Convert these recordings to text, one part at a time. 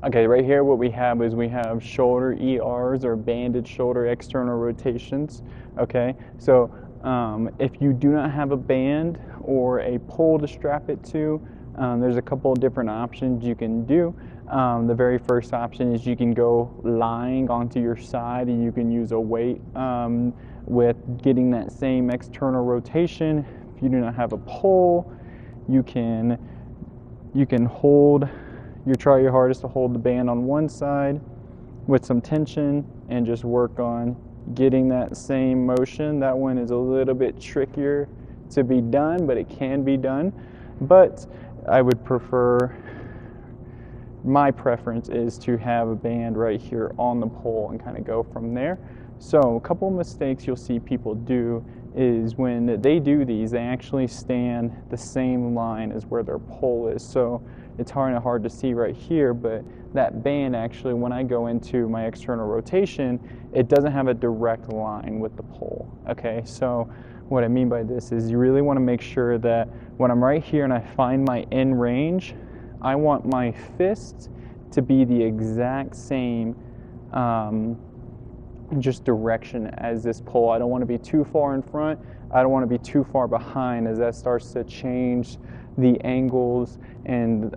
Okay, right here what we have is we have shoulder ERs, or banded shoulder external rotations. Okay, so if you do not have a band or a pole to strap it to, there's a couple of different options you can do. The very first option is you can go lying onto your side and you can use a weight with getting that same external rotation. If you do not have a pole, you can hold, try your hardest to hold the band on one side with some tension and just work on getting that same motion. That one is a little bit trickier to be done, but it can be done. But I would prefer, my preference is to have a band right here on the pole and kind of go from there. So a couple of mistakes you'll see people do is when they do these, they actually stand the same line as where their pole is. So it's hard to see right here, but that band actually, when I go into my external rotation, it doesn't have a direct line with the pole. Okay, so what I mean by this is you really want to make sure that when I'm right here and I find my end range, I want my fist to be the exact same just direction as this pole. I don't want to be too far in front. I don't want to be too far behind, as that starts to change the angles and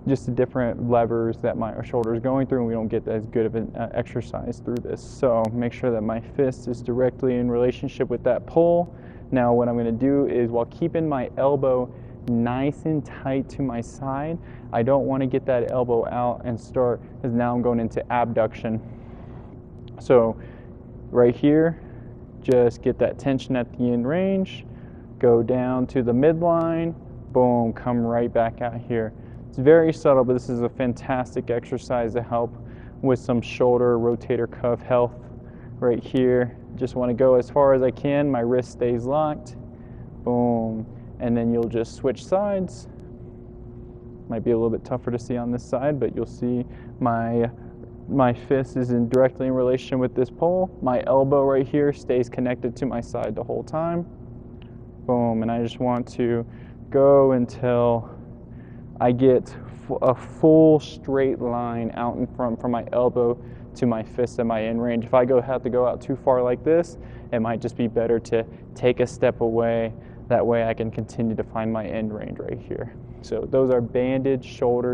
just the different levers that my shoulder is going through, and we don't get as good of an exercise through this. So make sure that my fist is directly in relationship with that pole. Now what I'm going to do is, while keeping my elbow nice and tight to my side, I don't want to get that elbow out and start, because now I'm going into abduction. So right here, just get that tension at the end range, go down to the midline, boom, come right back out here. It's very subtle, but this is a fantastic exercise to help with some shoulder rotator cuff health right here. Just want to go as far as I can, my wrist stays locked, boom, and then you'll just switch sides. Might be a little bit tougher to see on this side, but you'll see my fist is directly in relation with this pole. My elbow right here stays connected to my side the whole time. Boom, and I just want to go until I get a full straight line out in front from my elbow to my fist at my end range. If I have to go out too far like this, it might just be better to take a step away. That way I can continue to find my end range right here. So those are banded shoulder